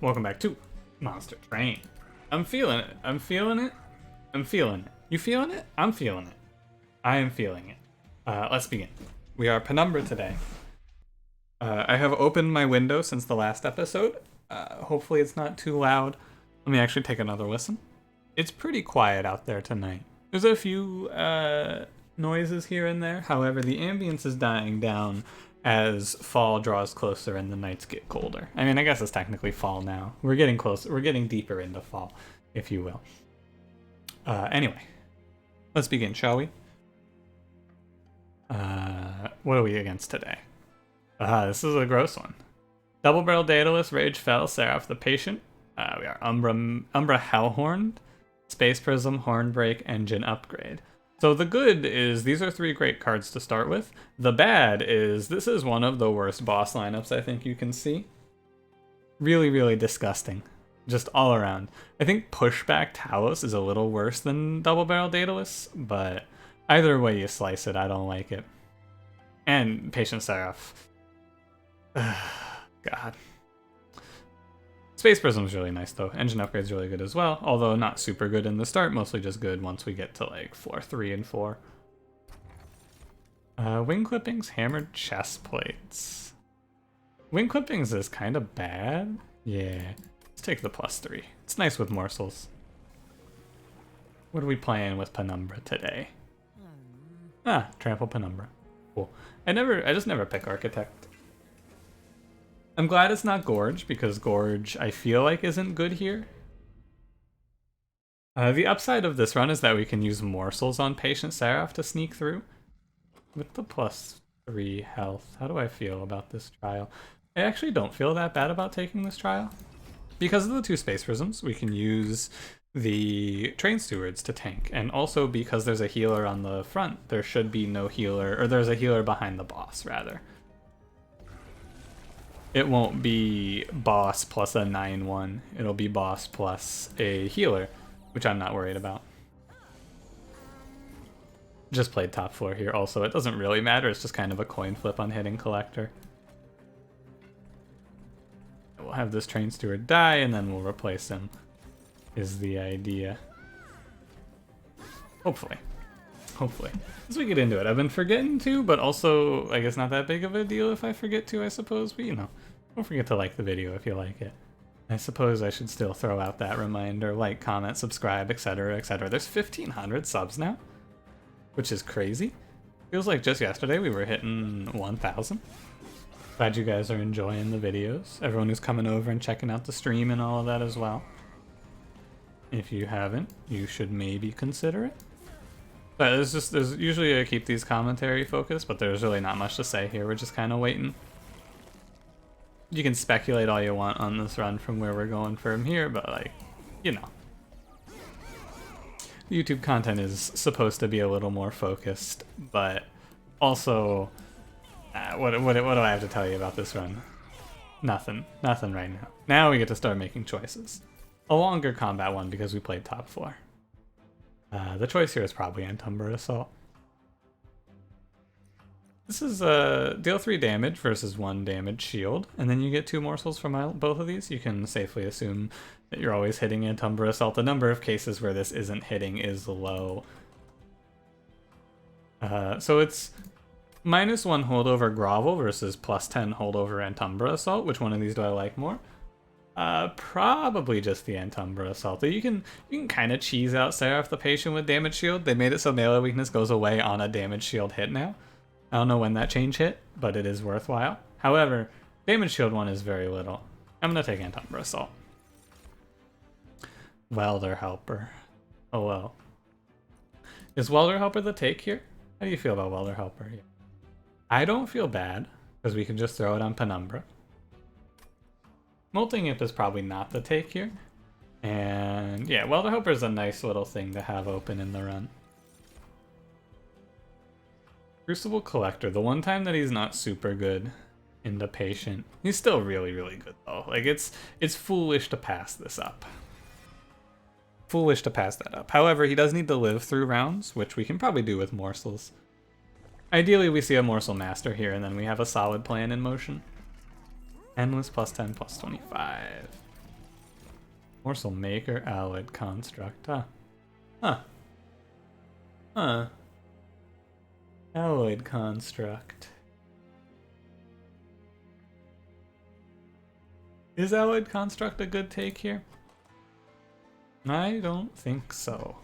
Welcome back to Monster Train. I'm feeling it. I'm feeling it. I'm feeling it. You feeling it? I'm feeling it. I am feeling it. Let's begin. We are Penumbra today. I have opened my window since the last episode. Hopefully it's not too loud. Let me actually take another listen. It's pretty quiet out there tonight. There's a few noises here and there. However, the ambience is dying down as fall draws closer and the nights get colder. I mean, I guess it's technically fall now. We're getting closer. We're getting deeper into fall, if you will. Anyway, let's begin, shall we? What are we against today? This is a gross one. Double Barrel Daedalus, Rage Fell, Seraph the Patient. We are Umbra Hellhorned, Space Prism, Hornbreak, Engine Upgrade. So the good is these are 3 great cards to start with. The bad is this is one of the worst boss lineups I think you can see. Really, really disgusting. Just all around. I think Pushback Talos is a little worse than Double Barrel Daedalus, but either way you slice it, I don't like it. And Patient Seraph. God. Space Prism's really nice though. Engine Upgrade's really good as well, although not super good in the start, mostly just good once we get to like floor 3 and 4. Wing Clippings, Hammered Chest Plates. Wing Clippings is kind of bad. Yeah, let's take the +3. It's nice with morsels. What are we playing with Penumbra today? Trample Penumbra. Cool. I just never pick Architect. I'm glad it's not Gorge, because Gorge, I feel like, isn't good here. The upside of this run is that we can use morsels on Patient Seraph to sneak through. With the +3 health, how do I feel about this trial? I actually don't feel that bad about taking this trial. Because of the 2 Space Prisms, we can use the Train Stewards to tank. And also because there's a healer on the front, there should be no healer, or there's a healer behind the boss, rather. It won't be boss plus a 9-1. It'll be boss plus a healer, which I'm not worried about. Just played top floor here also. It doesn't really matter. It's just kind of a coin flip on hitting Collector. We'll have this Train Steward die and then we'll replace him, is the idea. Hopefully. Hopefully. As we get into it, I've been forgetting to, but also, I guess not that big of a deal if I forget to, I suppose. But, you know, don't forget to like the video if you like it. I suppose I should still throw out that reminder, like, comment, subscribe, etc., etc. There's 1,500 subs now, which is crazy. Feels like just yesterday we were hitting 1,000. Glad you guys are enjoying the videos. Everyone who's coming over and checking out the stream and all of that as well. If you haven't, you should maybe consider it. But there's usually I keep these commentary focused, but there's really not much to say here. We're just kind of waiting. You can speculate all you want on this run from where we're going from here, but like, you know. YouTube content is supposed to be a little more focused, but also, what do I have to tell you about this run? Nothing right now. Now we get to start making choices. A longer combat one because we played top floor. The choice here is probably Umbra Assault. This is deal 3 damage versus 1 damage shield, and then you get 2 morsels from both of these. You can safely assume that you're always hitting Umbra Assault. The number of cases where this isn't hitting is low. So it's -1 holdover Grovel versus +10 holdover Umbra Assault. Which one of these do I like more? Probably just the Umbra Assault. You can kind of cheese out Seraph the Patient with damage shield. They made it so melee weakness goes away on a damage shield hit now. I don't know when that change hit, but it is worthwhile. However, damage shield one is very little. I'm gonna take Umbra Assault. Welder Helper. Oh well. Is Welder Helper the take here? How do you feel about Welder Helper here? I don't feel bad, because we can just throw it on Penumbra. Molting Imp is probably not the take here. And yeah, Welder Helper is a nice little thing to have open in the run. Crucible Collector, the one time that he's not super good in the Patient. He's still really, really good though. Like it's foolish to pass this up. Foolish to pass that up. However, he does need to live through rounds, which we can probably do with morsels. Ideally, we see a Morsel Master here, and then we have a solid plan in motion. Endless +10 +25. Morsel Maker, Alloyed Construct, huh? Huh. Huh. Alloyed Construct. Is Alloyed Construct a good take here? I don't think so.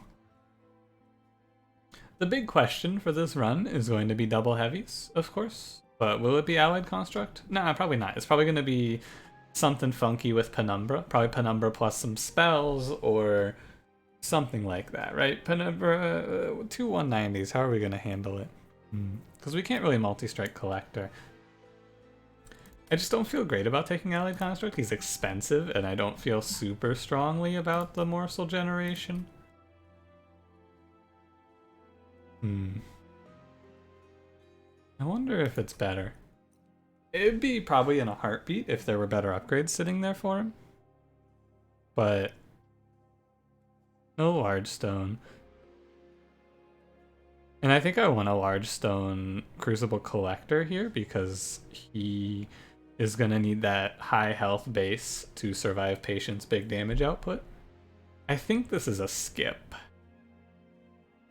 The big question for this run is going to be double heavies, of course. But will it be Alloyed Construct? Nah, probably not. It's probably going to be something funky with Penumbra. Probably Penumbra plus some spells or something like that, right? Penumbra, two 190s. How are we going to handle it? Because we can't really multi-strike Collector. I just don't feel great about taking Allied Construct. He's expensive, and I don't feel super strongly about the Morsel generation. I wonder if it's better. It'd be probably in a heartbeat if there were better upgrades sitting there for him. But no large stone. And I think I want a large stone Crucible Collector here because he is going to need that high health base to survive Patient's big damage output. I think this is a skip.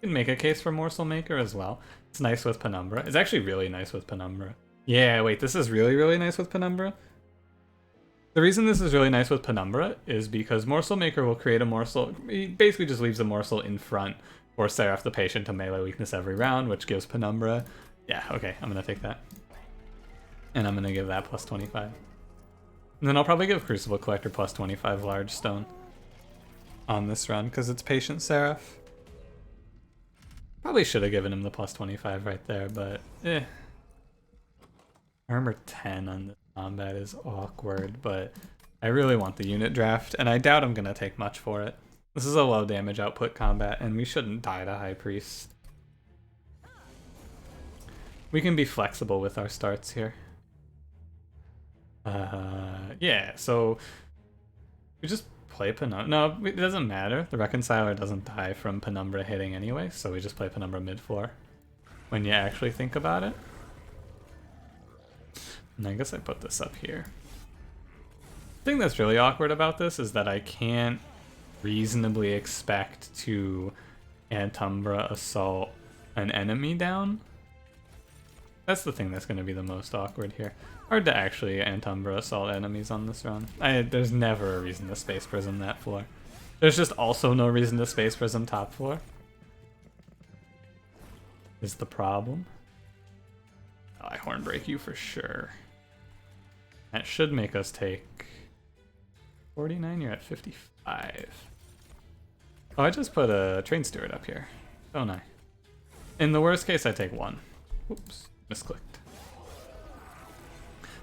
You can make a case for Morsel Maker as well. It's nice with Penumbra. It's actually really nice with Penumbra. Yeah, wait, this is really, really nice with Penumbra? The reason this is really nice with Penumbra is because Morsel Maker will create a morsel. He basically just leaves a morsel in front for Seraph the Patient to melee weakness every round, which gives Penumbra. Yeah, okay, I'm going to take that. And I'm going to give that plus 25. And then I'll probably give Crucible Collector plus 25 large stone on this run because it's Patient Seraph. Probably should have given him the plus 25 right there, but eh. Armor 10 on this combat is awkward, but I really want the unit draft, and I doubt I'm going to take much for it. This is a low damage output combat, and we shouldn't die to High Priest. We can be flexible with our starts here. Yeah, so we just play Penumbra. No, it doesn't matter. The Reconciler doesn't die from Penumbra hitting anyway, so we just play Penumbra mid-floor when you actually think about it. And I guess I put this up here. The thing that's really awkward about this is that I can't reasonably expect to Antumbra assault an enemy down. That's the thing that's going to be the most awkward here. Hard to actually Antumbra assault enemies on this run. There's never a reason to Space Prism that floor. There's just also no reason to Space Prism top floor. Is the problem. Oh, I Hornbreak you for sure. That should make us take 49, you're at 55. Oh, I just put a Train Steward up here, don't I? In the worst case, I take one. Oops, misclicked.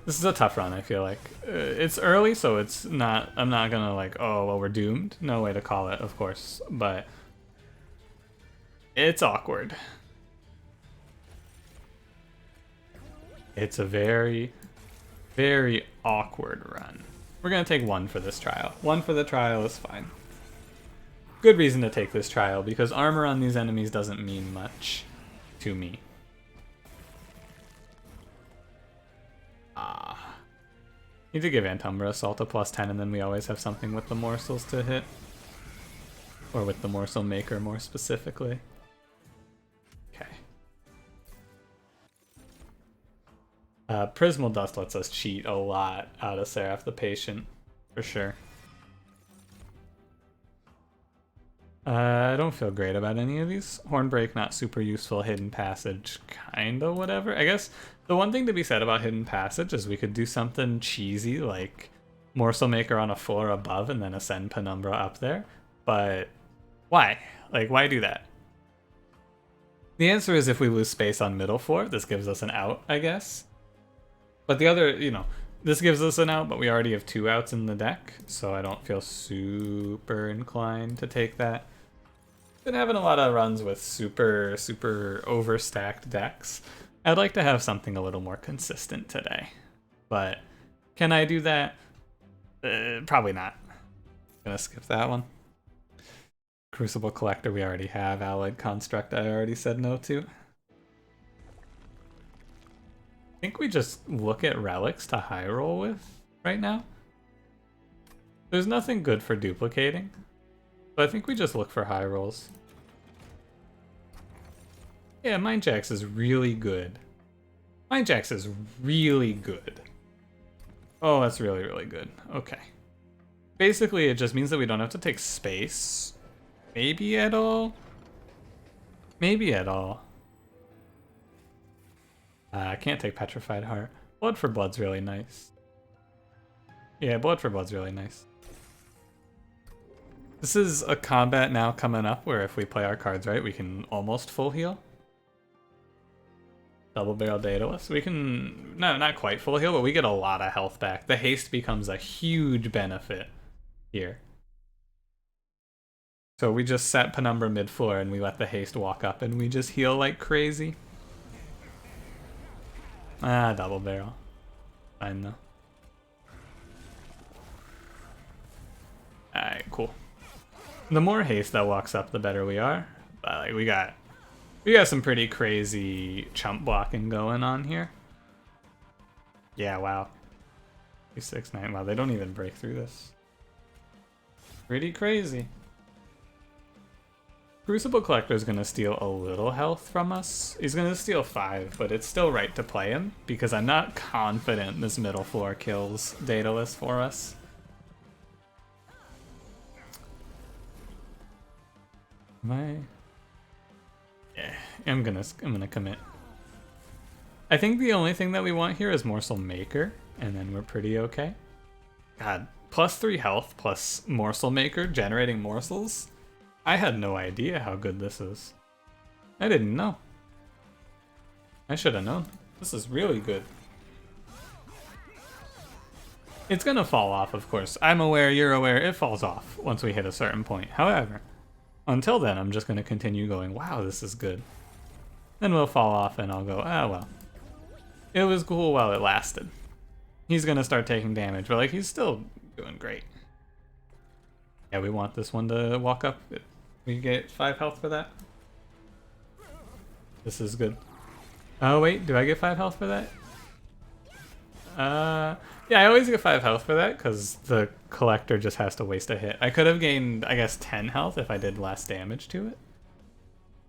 This is a tough run, I feel like. It's early, so it's not, I'm not gonna like, oh, well, we're doomed. No way to call it, of course, but it's awkward. It's a very, very awkward run. We're gonna take one for this trial. One for the trial is fine. Good reason to take this trial, because armor on these enemies doesn't mean much to me. Need to give Antumbra Assault a plus 10, and then we always have something with the morsels to hit. Or with the Morsel Maker, more specifically. Okay. Prismal Dust lets us cheat a lot out of Seraph the Patient, for sure. I don't feel great about any of these. Hornbreak, not super useful. Hidden Passage, kinda whatever. I guess the one thing to be said about Hidden Passage is we could do something cheesy like Morsel Maker on a floor above and then ascend Penumbra up there. But why? Like, why do that? The answer is if we lose space on middle floor, this gives us an out, I guess. But the other, you know, this gives us an out, but we already have 2 outs in the deck, so I don't feel super inclined to take that. Been having a lot of runs with super overstacked decks. I'd like to have something a little more consistent today. But can I do that? Probably not. Gonna skip that one. Crucible Collector we already have. Allied Construct I already said no to. I think we just look at relics to high roll with right now. There's nothing good for duplicating, so I think we just look for high rolls. Yeah, Mindjax is really good. Mindjax is really good. Oh, that's really, really good. Okay. Basically, it just means that we don't have to take space. Maybe at all? Maybe at all. I can't take Petrified Heart. Blood for Blood's really nice. Yeah, Blood for Blood's really nice. This is a combat now coming up where if we play our cards right, we can almost full heal. Double Barrel Daedalus. We can, no, not quite full heal, but we get a lot of health back. The haste becomes a huge benefit here. So we just set Penumbra mid-floor and we let the haste walk up and we just heal like crazy. Ah, Double Barrel. Fine though. Alright, cool. The more haste that walks up, the better we are. But like we got some pretty crazy chump blocking going on here. Yeah, wow. 6-9. Wow, they don't even break through this. Pretty crazy. Crucible Collector is going to steal a little health from us. He's going to steal 5, but it's still right to play him because I'm not confident this middle floor kills Daedalus for us. Am I? Yeah, I'm gonna commit. I think the only thing that we want here is Morsel Maker, and then we're pretty okay. God, +3 health plus Morsel Maker generating morsels? I had no idea how good this is. I didn't know. I should have known. This is really good. It's gonna fall off, of course. I'm aware, you're aware, it falls off once we hit a certain point. However, until then, I'm just gonna continue going, wow, this is good. Then we'll fall off and I'll go, ah, well. It was cool while it lasted. He's gonna start taking damage, but like, he's still doing great. Yeah, we want this one to walk up. We get 5 health for that. This is good. Oh wait, do I get 5 health for that? Yeah, I always get 5 health for that because the collector just has to waste a hit. I could have gained, I guess, 10 health if I did less damage to it.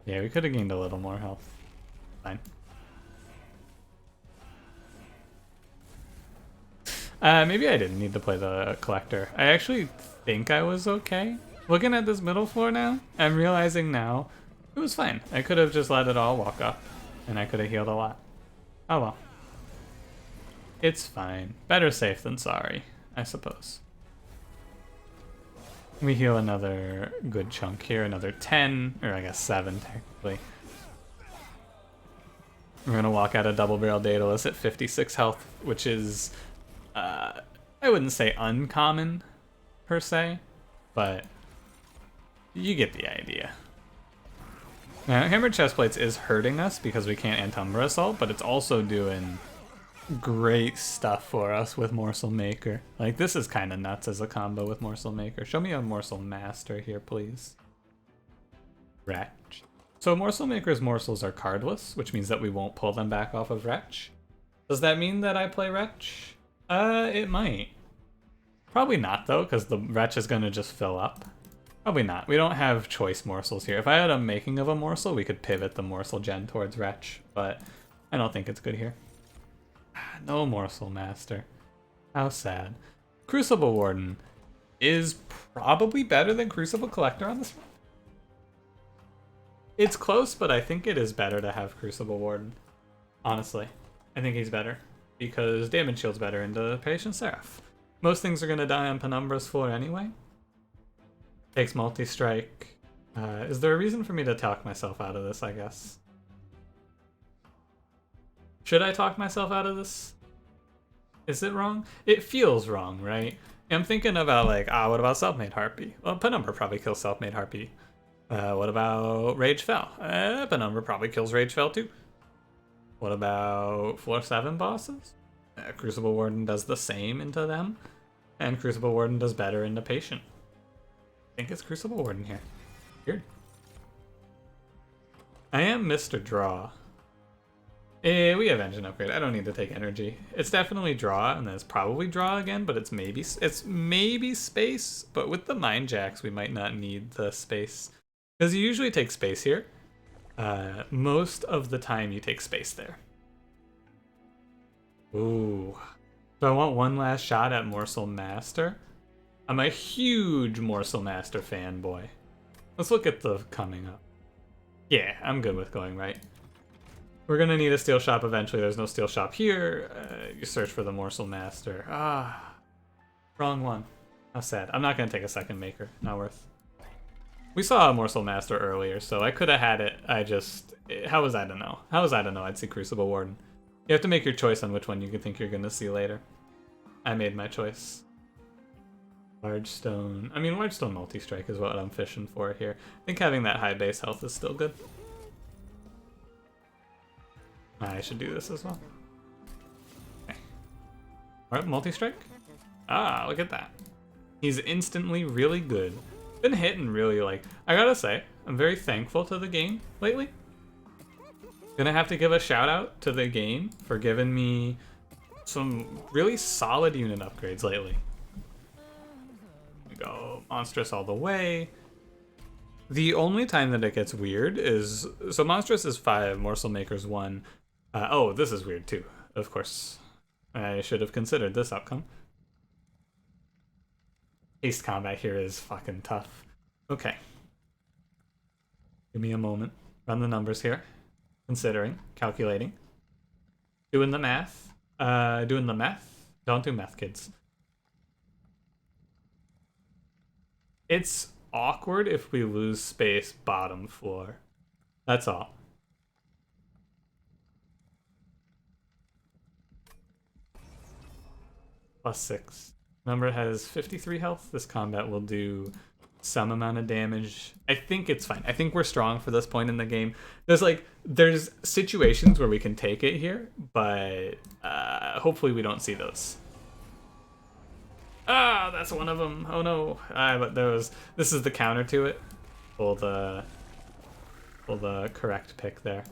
Yeah, we could have gained a little more health. Fine. Maybe I didn't need to play the collector. I actually think I was okay. Looking at this middle floor now, I'm realizing now it was fine. I could have just let it all walk up and I could have healed a lot. Oh well. It's fine. Better safe than sorry, I suppose. We heal another good chunk here, another 10, or I guess 7 technically. We're gonna walk out a Double Barrel Daedalus at 56 health, which is, I wouldn't say uncommon per se, but you get the idea. Now, Hammered Chestplates is hurting us because we can't Umbra Assault, but it's also doing great stuff for us with Morsel Maker. Like, this is kind of nuts as a combo with Morsel Maker. Show me a Morsel Master here, please. Wretch. So Morsel Maker's morsels are cardless, which means that we won't pull them back off of Wretch. Does that mean that I play Wretch? It might. Probably not, though, because the Wretch is going to just fill up. Probably not. We don't have choice morsels here. If I had a making of a morsel, we could pivot the morsel gen towards Wretch, but I don't think it's good here. No Morsel Master. How sad. Crucible Warden is probably better than Crucible Collector on this one. It's close, but I think it is better to have Crucible Warden. Honestly, I think he's better because damage shield's better into Patient Seraph. Most things are going to die on Penumbra's floor anyway. Takes multi-strike. Is there a reason for me to talk myself out of this, I guess? Should I talk myself out of this? Is it wrong? It feels wrong, right? I'm thinking about like, what about Self-Made Harpy? Well, Penumbra probably kills Self-Made Harpy. What about Rage Fell? Penumbra probably kills Rage Fell too. What about floor 7 bosses? Crucible Warden does the same into them. And Crucible Warden does better into Patient. I think it's Crucible Warden here. Weird. I am Mr. Draw. We have engine upgrade. I don't need to take energy. It's definitely draw, and then it's probably draw again, but it's maybe space. But with the mine jacks, we might not need the space because you usually take space here. Most of the time, you take space there. Ooh. So I want one last shot at Morsel Master. I'm a huge Morsel Master fanboy. Let's look at the coming up. Yeah, I'm good with going right. We're gonna need a steel shop eventually. There's no steel shop here. You search for the Morsel Master. Ah, wrong one. How sad. I'm not gonna take a second maker. Not worth. We saw a Morsel Master earlier, so I could have had it. How was I to know? How was I to know I'd see Crucible Warden? You have to make your choice on which one you think you're gonna see later. I made my choice. Large stone. I mean, large stone multi-strike is what I'm fishing for here. I think having that high base health is still good. I should do this as well. Okay. Alright, multi-strike. Ah, look at that. He's instantly really good. Been hitting really, like, I gotta say, I'm very thankful to the game lately. Gonna have to give a shout out to the game for giving me some really solid unit upgrades lately. We go monstrous all the way. The only time that it gets weird is, so monstrous is 5, morsel maker's 1. Oh, this is weird too, of course. I should have considered this outcome. Haste combat here is fucking tough. Okay. Give me a moment. Run the numbers here. Considering, calculating. Doing the math. Doing the math. Don't do math, kids. It's awkward if we lose space bottom floor. That's all. +6. Number has 53 health. This combat will do some amount of damage. I think it's fine. I think we're strong for this point in the game. There's situations where we can take it here, but hopefully we don't see those. Ah, that's one of them. Oh no. But this is the counter to it. Pull the correct pick there.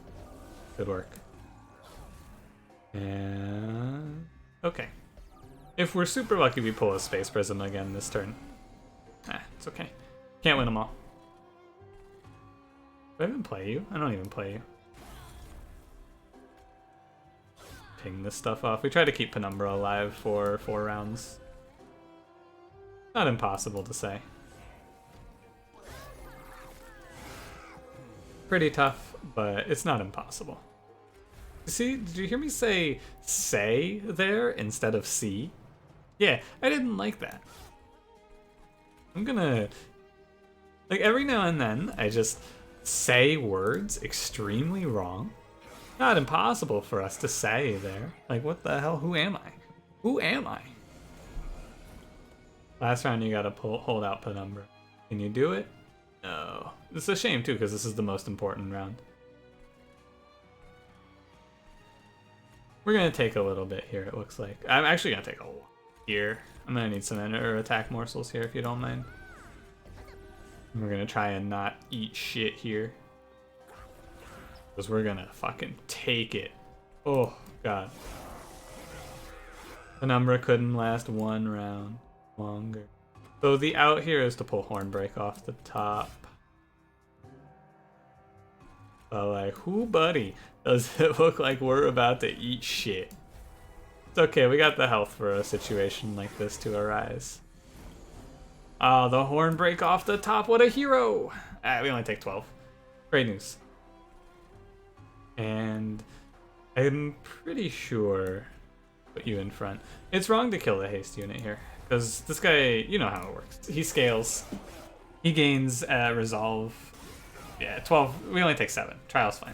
Good work. And okay. If we're super lucky, we pull a Space Prism again this turn. It's okay. Can't win them all. Do I even play you? I don't even play you. Ping this stuff off. We try to keep Penumbra alive for 4 rounds. Not impossible to say. Pretty tough, but it's not impossible. See, did you hear me say there instead of see? Yeah, I didn't like that. I'm gonna, like, every now and then I just say words extremely wrong. Not impossible for us to say there. Like, what the hell? Who am I? Who am I? Last round you gotta hold out Penumbra. Can you do it? No. It's a shame too, because this is the most important round. We're gonna take a little bit here, it looks like. I'm actually gonna take a lot here. I'm gonna need some attack morsels here if you don't mind. And we're gonna try and not eat shit here. Because we're gonna fucking take it. Oh, God. Penumbra couldn't last 1 round longer. So the out here is to pull Hornbreak off the top. But like, whoo buddy, does it look like we're about to eat shit? It's okay, we got the health for a situation like this to arise. Oh, the Hornbreak off the top, what a hero! We only take 12. Great news. And I'm pretty sure put you in front. It's wrong to kill the haste unit here, because this guy, you know how it works. He scales. He gains resolve. Yeah, 12. We only take 7. Trial's fine.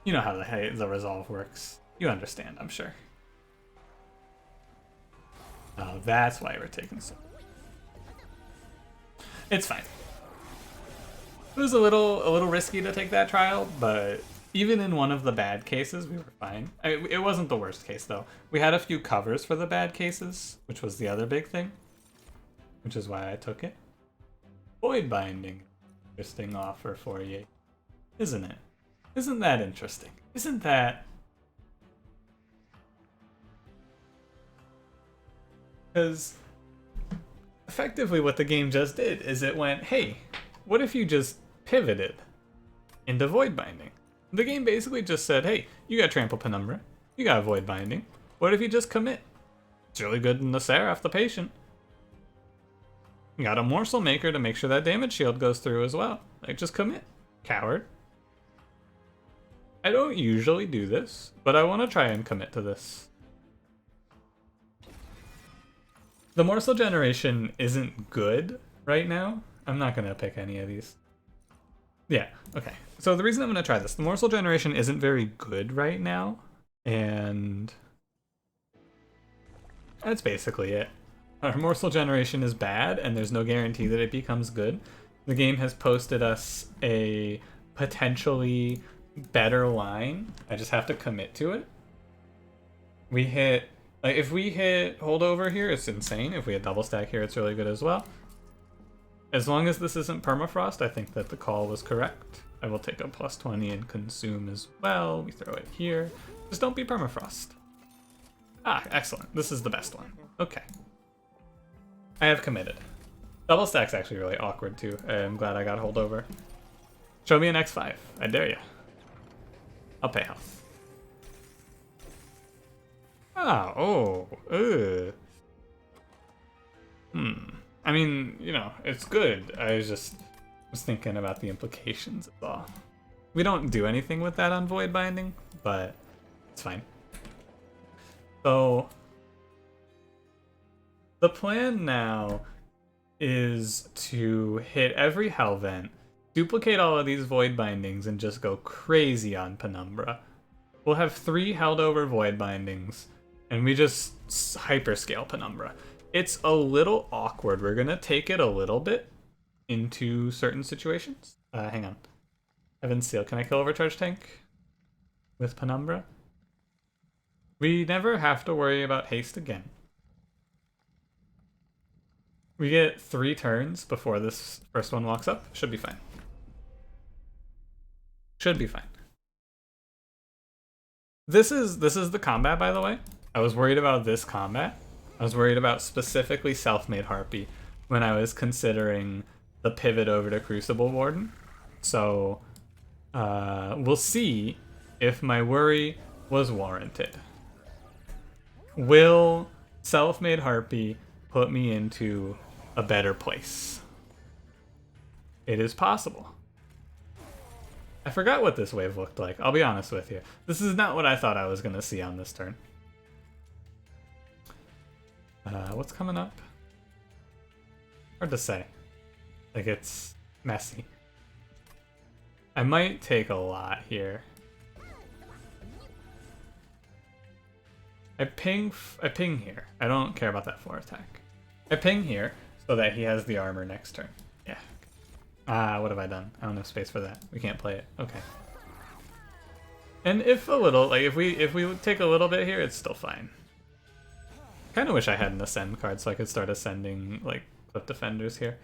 You know how the resolve works. You understand, I'm sure. Oh, that's why we're taking so. It's fine. It was a little risky to take that trial, but even in one of the bad cases, we were fine. It wasn't the worst case though. We had a few covers for the bad cases, which was the other big thing, which is why I took it. Void binding, interesting offer for you, isn't it? Isn't that interesting? Isn't that... Because effectively what the game just did is it went, hey, what if you just pivoted into Void Binding? The game basically just said, hey, you got Trample Penumbra, you got Void Binding, what if you just commit? It's really good in the Seraph, the Patient. You got a Morsel Maker to make sure that damage shield goes through as well. Like, just commit, coward. I don't usually do this, but I want to try and commit to this. The Morsel generation isn't good right now. I'm not going to pick any of these. Yeah, okay. So the reason I'm going to try this, the Morsel generation isn't very good right now, and that's basically it. Our Morsel generation is bad, and there's no guarantee that it becomes good. The game has posted us a potentially better line. I just have to commit to it. We hit... Like, if we hit holdover here, it's insane. If we hit double stack here, it's really good as well. As long as this isn't permafrost, I think that the call was correct. I will take a +20 and consume as well. We throw it here. Just don't be permafrost. Ah, excellent. This is the best one. Okay. I have committed. Double stack's actually really awkward too. I'm glad I got holdover. Show me an X5. I dare you. I'll pay health. Ah, oh, I mean, you know, it's good. I was thinking about the implications of all. We don't do anything with that on Void Binding, but it's fine. So, the plan now is to hit every Hell Vent, duplicate all of these Void Bindings, and just go crazy on Penumbra. We'll have 3 held over Void Bindings, and we just hyperscale Penumbra. It's a little awkward. We're going to take it a little bit into certain situations. Hang on. Heaven's Seal. Can I kill Overcharge Tank with Penumbra? We never have to worry about haste again. We get 3 turns before this first one walks up. Should be fine. Should be fine. This is the combat, by the way. I was worried about this combat. I was worried about specifically Self-Made Harpy when I was considering the pivot over to Crucible Warden. So we'll see if my worry was warranted. Will Self-Made Harpy put me into a better place? It is possible. I forgot what this wave looked like, I'll be honest with you. This is not what I thought I was going to see on this turn. What's coming up? Hard to say. Like, it's messy. I might take a lot here. I ping here. I don't care about that 4 attack. I ping here so that he has the armor next turn. Yeah. What have I done? I don't have space for that. We can't play it. Okay. And if a little, like, if we take a little bit here, it's still fine. Kind of wish I had an Ascend card so I could start ascending, like, Cliff Defenders here.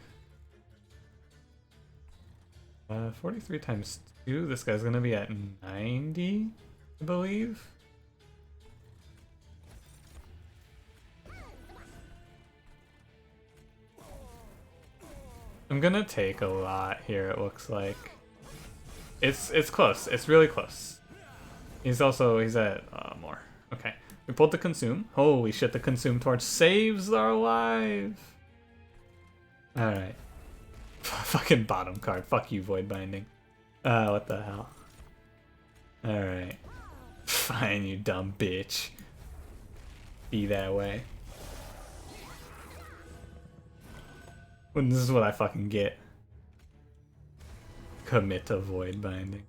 43 times 2. This guy's gonna be at 90, I believe. I'm gonna take a lot here, it looks like. It's close. It's really close. He's at more. Okay. We pulled the Consume. Holy shit, the Consume Torch saves our life! Alright. Fucking bottom card. Fuck you, Void Binding. What the hell? Alright. Fine, you dumb bitch. Be that way. When this is what I fucking get. Commit to Void Binding.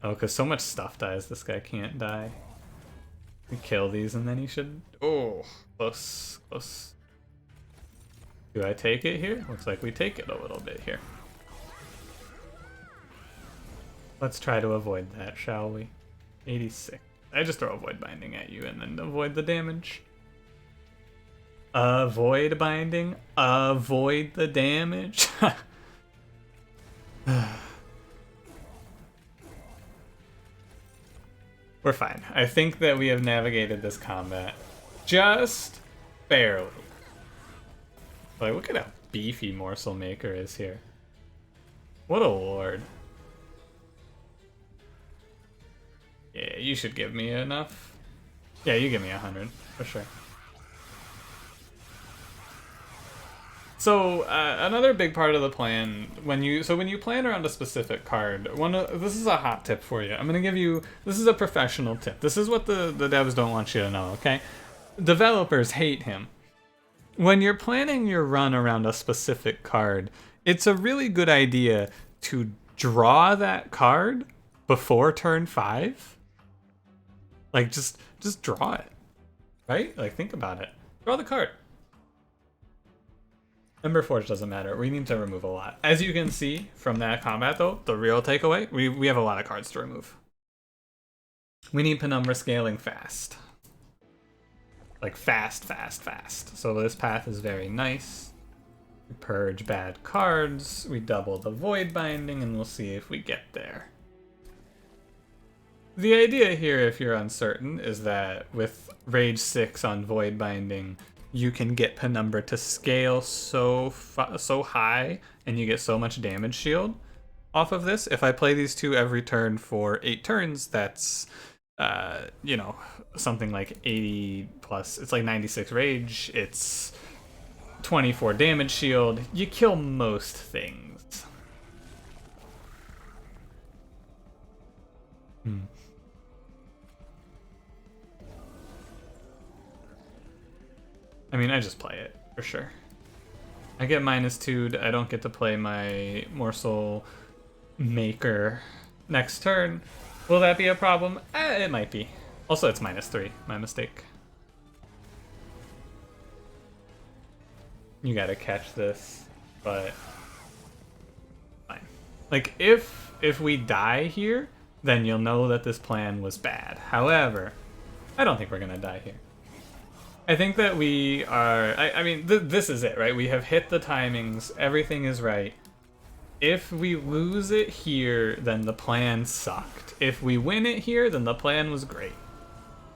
Oh, because so much stuff dies, this guy can't die. We kill these and then he should... Oh, close, close. Do I take it here? Looks like we take it a little bit here. Let's try to avoid that, shall we? 86. I just throw a Void Binding at you and then avoid the damage. Void Binding? Avoid the damage? We're fine. I think that we have navigated this combat just barely. Like, look at how beefy Morsel Maker is here. What a lord. Yeah, you should give me enough. Yeah, you give me 100, for sure. So another big part of the plan when you plan around a specific card, this is a hot tip for you. I'm gonna give you, this is a professional tip. This is what the devs don't want you to know, okay? Developers hate him. When you're planning your run around a specific card, it's a really good idea to draw that card before turn 5. Like just draw it, right? Like think about it. Draw the card. Ember Forge doesn't matter. We need to remove a lot. As you can see from that combat, though, the real takeaway, we have a lot of cards to remove. We need Penumbra scaling fast. Like fast. So this path is very nice. We purge bad cards. We double the Void Binding, and we'll see if we get there. The idea here, if you're uncertain, is that with Rage 6 on Void Binding, you can get Penumbra to scale so high, and you get so much damage shield off of this. If I play these two every turn for 8 turns, that's, you know, something like 80 plus. It's like 96 rage. It's 24 damage shield. You kill most things. I mean, I just play it, for sure. I get -2'd. I don't get to play my Morsel Maker next turn. Will that be a problem? It might be. Also, it's -3. My mistake. You gotta catch this, but fine. Like, if we die here, then you'll know that this plan was bad. However, I don't think we're gonna die here. I think that we are, I mean, this is it, right? We have hit the timings, everything is right. If we lose it here, then the plan sucked. If we win it here, then the plan was great.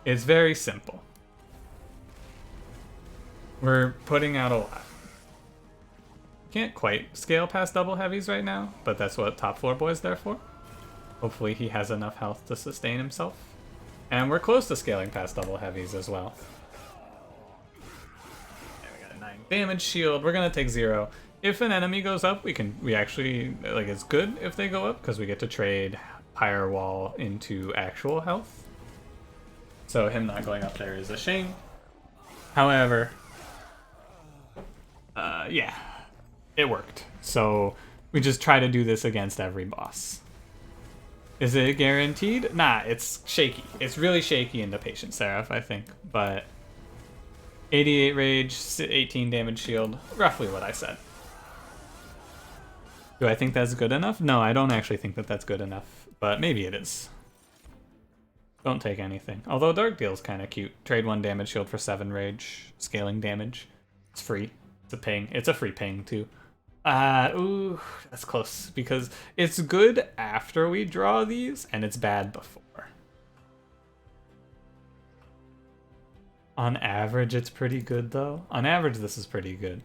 It's very simple. We're putting out a lot. Can't quite scale past double heavies right now, but that's what top floor boy's there for. Hopefully he has enough health to sustain himself. And we're close to scaling past double heavies as well. Damage shield, we're gonna take 0. If an enemy goes up, we actually, like, it's good if they go up because we get to trade Pyre Wall into actual health. So him not going up there is a shame. However, yeah, it worked. So we just try to do this against every boss. Is it guaranteed? Nah, it's shaky. It's really shaky in the Patient Seraph, I think, but 88 rage, 18 damage shield, roughly what I said. Do I think that's good enough? No, I don't actually think that that's good enough, but maybe it is. Don't take anything. Although Dark Deal's kind of cute. Trade 1 damage shield for 7 rage, scaling damage. It's free. It's a ping. It's a free ping too. Ooh, that's close because it's good after we draw these and it's bad before. On average, it's pretty good, though. On average, this is pretty good.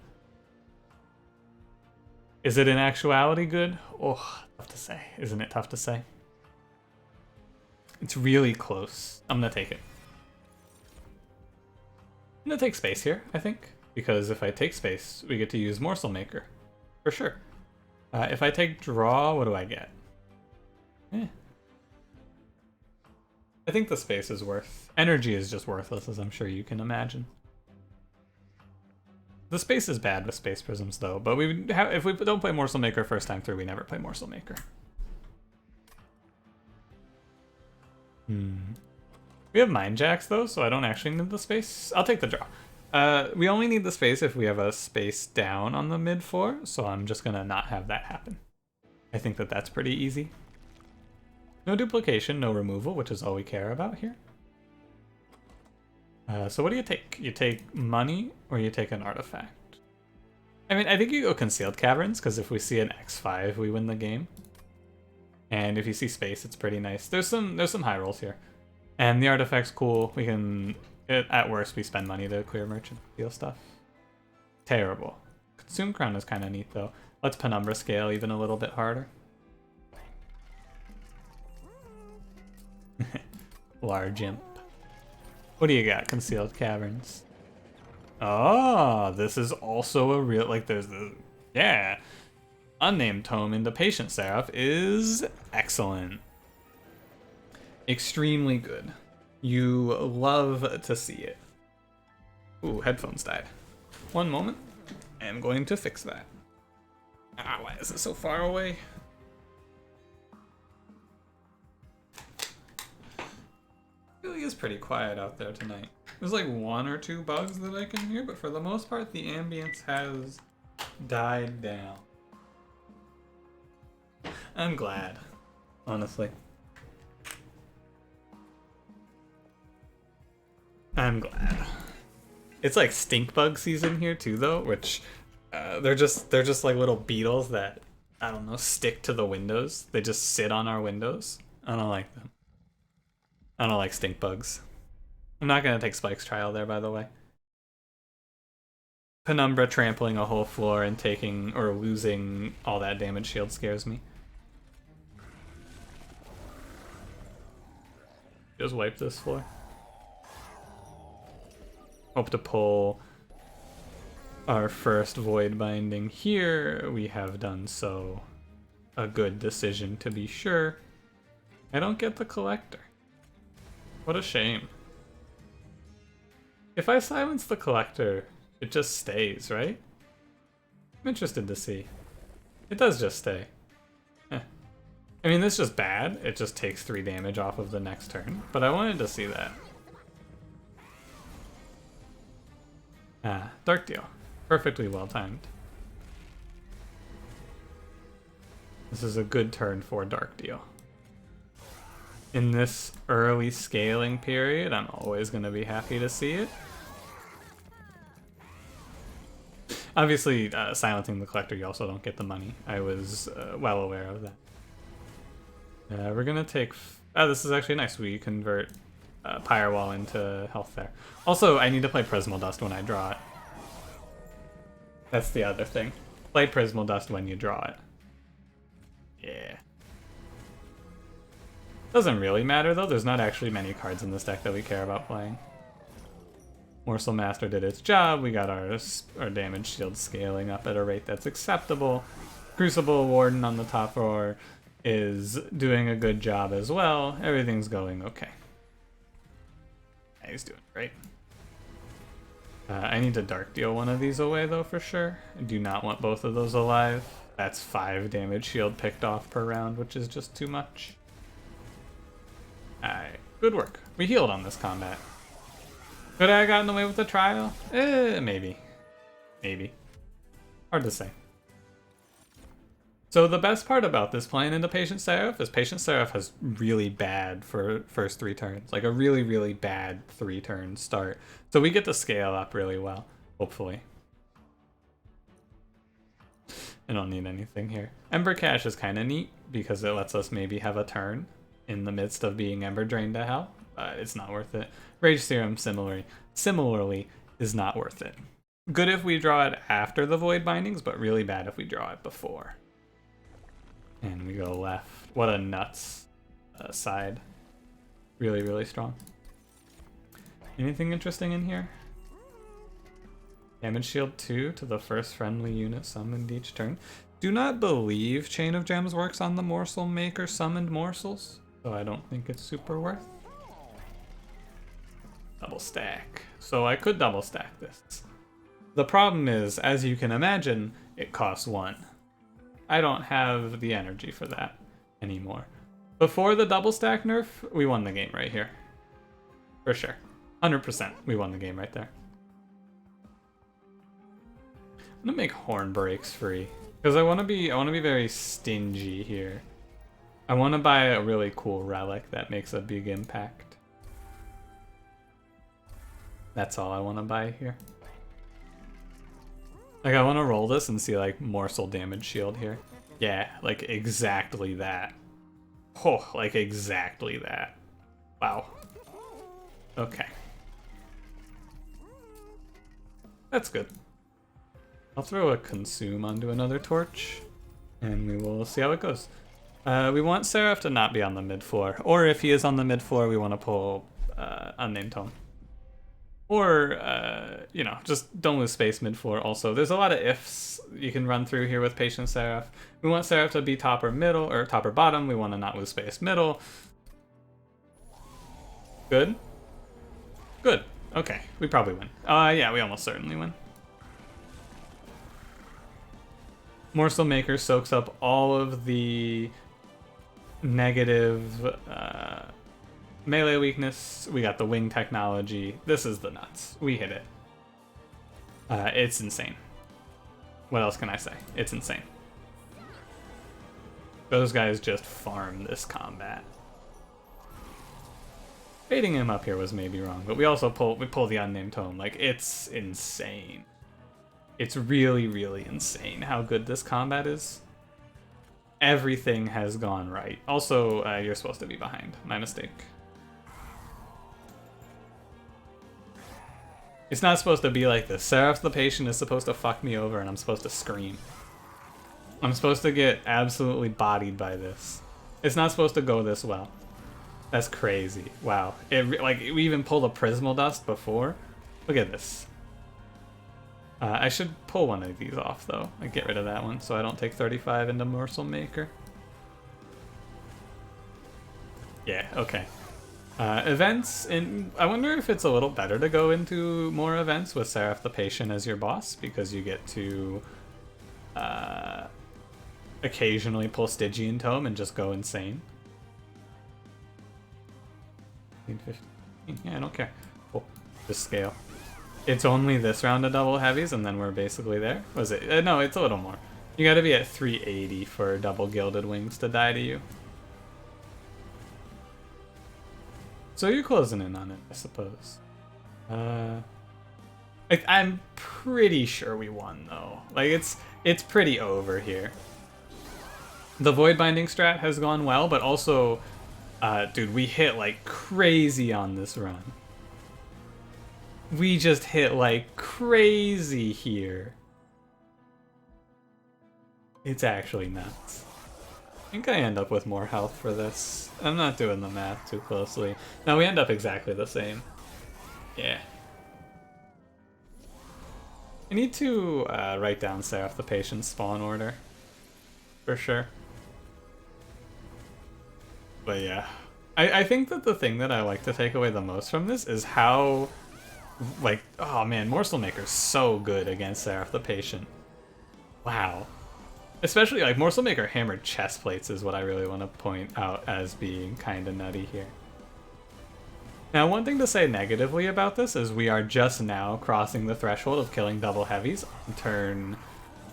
Is it in actuality good? Oh, tough to say. Isn't it tough to say? It's really close. I'm gonna take it. I'm gonna take space here, I think. Because if I take space, we get to use Morsel Maker. For sure. If I take draw, what do I get? I think the space is worth. Energy is just worthless, as I'm sure you can imagine. The space is bad with Space Prisms, though, but if we don't play Morsel Maker first time through, we never play Morsel Maker. We have Mind Jacks, though, so I don't actually need the space. I'll take the draw. We only need the space if we have a space down on the mid 4, so I'm just gonna not have that happen. I think that that's pretty easy. No duplication, no removal, which is all we care about here. So what do you take? You take money or you take an artifact? I mean, I think you go Concealed Caverns, because if we see an X5, we win the game. And if you see space, it's pretty nice. There's some high rolls here. And the artifact's cool. We can, at worst, we spend money to clear merchant deal stuff. Terrible. Consume Crown is kind of neat though. Let's Penumbra scale even a little bit harder. Large Imp. What do you got? Concealed Caverns. Oh, this is also a real, like there's the, yeah. Unnamed Tome into Patient Seraph is excellent. Extremely good. You love to see it. Ooh, headphones died. One moment. I am going to fix that. Ah, why is it so far away? It really is pretty quiet out there tonight. There's like 1 or 2 bugs that I can hear, but for the most part, the ambience has died down. I'm glad, honestly. I'm glad. It's like stink bug season here too, though, which they're just like little beetles that, I don't know, stick to the windows. They just sit on our windows. I don't like them. I don't like stink bugs. I'm not gonna take Spike's trial there, by the way. Penumbra trampling a whole floor and taking or losing all that damage shield scares me. Just wipe this floor. Hope to pull our first Void Binding here. We have done so. A good decision to be sure. I don't get the Collector. What a shame. If I silence the Collector, it just stays, right? I'm interested to see. It does just stay. Eh. I mean, this is just bad. It just takes 3 damage off of the next turn, but I wanted to see that. Ah, Dark Deal. Perfectly well timed. This is a good turn for Dark Deal. In this early scaling period, I'm always going to be happy to see it. Obviously, silencing the Collector, you also don't get the money. I was well aware of that. We're going to take... Oh, this is actually nice. We convert Pyre Wall into health there. Also, I need to play Prismal Dust when I draw it. That's the other thing. Play Prismal Dust when you draw it. Yeah. Doesn't really matter though, there's not actually many cards in this deck that we care about playing. Morsel Master did its job, we got our damage shield scaling up at a rate that's acceptable. Crucible Warden on the top row is doing a good job as well. Everything's going okay. Yeah, he's doing great. I need to Dark Deal one of these away though for sure. I do not want both of those alive. That's 5 damage shield picked off per round, which is just too much. Alright, good work. We healed on this combat. Could I have gotten away with the trial? Maybe. Maybe. Hard to say. So the best part about this playing into Patient Seraph is Patient Seraph has really bad for first 3 turns. Like a really, really bad 3-turn start. So we get to scale up really well, hopefully. I don't need anything here. Ember Cache is kind of neat because it lets us maybe have a turn in the midst of being Ember Drained to hell. It's not worth it. Rage Serum similarly is not worth it. Good if we draw it after the Void Bindings, but really bad if we draw it before. And we go left. What a nuts side. Really, really strong. Anything interesting in here? Damage shield 2 to the first friendly unit summoned each turn. Do not believe Chain of Gems works on the Morsel Maker summoned morsels, so I don't think it's super worth. Double stack. So I could double stack this. The problem is, as you can imagine, it costs 1. I don't have the energy for that anymore. Before the double stack nerf, we won the game right here. For sure. 100% we won the game right there. I'm gonna make Horn Breaks free. Because I wanna be very stingy here. I wanna buy a really cool relic that makes a big impact. That's all I wanna buy here. Like, I want to roll this and see, like, Morsel Damage Shield here. Yeah, like, exactly that. Oh, like, exactly that. Wow. Okay. That's good. I'll throw a consume onto another torch, and we will see how it goes. We want Seraph to not be on the mid floor, or if he is on the mid floor, we want to pull Unnamed Tome. Or, you know, just don't lose space mid floor also. There's a lot of ifs you can run through here with Patient Seraph. We want Seraph to be top or middle, or top or bottom. We want to not lose space middle. Good? Good. Okay, we probably win. Yeah, we almost certainly win. Morsel Maker soaks up all of the negative melee weakness. We got the wing technology. This is the nuts. We hit it. It's insane. What else can I say? It's insane. Those guys just farm this combat. Baiting him up here was maybe wrong, but we also pull the Unnamed Tome. Like, it's insane. It's really, really insane how good this combat is. Everything has gone right. Also, you're supposed to be behind. My mistake. It's not supposed to be like this. Seraph the Patient is supposed to fuck me over and I'm supposed to scream. I'm supposed to get absolutely bodied by this. It's not supposed to go this well. That's crazy. Wow. Like, we even pulled a Prismal Dust before. Look at this. I should pull one of these off, though. Like, get rid of that one so I don't take 35 into Morsel Maker. Yeah, okay. Events, and I wonder if it's a little better to go into more events with Seraph the Patient as your boss, because you get to occasionally pull Stygian Tome and just go insane. 15. Yeah, I don't care. Cool. Just scale. It's only this round of double heavies, and then we're basically there. Was it? No, it's a little more. You gotta be at 380 for double Gilded Wings to die to you. So you're closing in on it, I suppose. I'm pretty sure we won, though. Like, it's pretty over here. The Void Binding strat has gone well, but also, dude, we hit like crazy on this run. We just hit like crazy here. It's actually nuts. I think I end up with more health for this. I'm not doing the math too closely. No, we end up exactly the same. Yeah. I need to write down Seraph the Patient's spawn order. For sure. But yeah. I think that the thing that I like to take away the most from this is how, like, oh man, Morsel Maker's so good against Seraph the Patient. Wow. Especially, like, Morsel Maker hammered chest plates is what I really want to point out as being kind of nutty here. Now, one thing to say negatively about this is we are just now crossing the threshold of killing double heavies on turn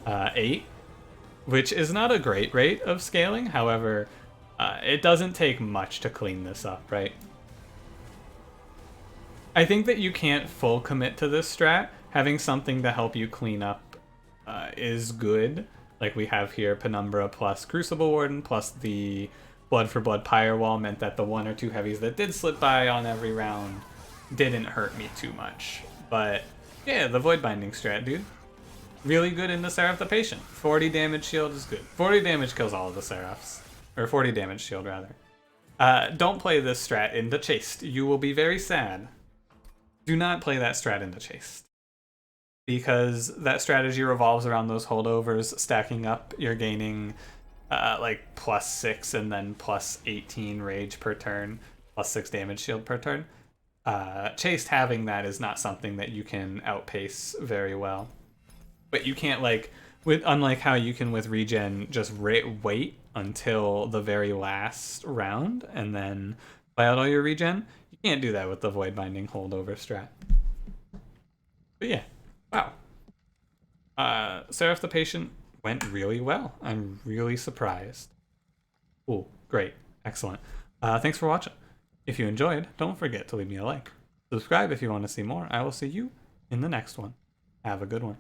8, which is not a great rate of scaling. However, it doesn't take much to clean this up, right? I think that you can't full commit to this strat. Having something to help you clean up is good. Like we have here, Penumbra plus Crucible Warden plus the Blood for Blood Pyre Wall meant that the 1 or 2 heavies that did slip by on every round didn't hurt me too much. But yeah, the Void Binding strat, dude. Really good in the Seraph the Patient. 40 damage shield is good. 40 damage kills all of the Seraphs. Or 40 damage shield, rather. Don't play this strat into Chaste. You will be very sad. Do not play that strat into Chaste. Because that strategy revolves around those holdovers stacking up. You're gaining like +6 and then +18 rage per turn, +6 damage shield per turn. Chaste having that is not something that you can outpace very well. But you can't, like, unlike how you can with regen just wait until the very last round and then play out all your regen, you can't do that with the Void Binding holdover strat. But yeah. Wow. Seraph the Patient went really well. I'm really surprised. Cool. Great. Excellent. Thanks for watching. If you enjoyed, don't forget to leave me a like. Subscribe if you want to see more. I will see you in the next one. Have a good one.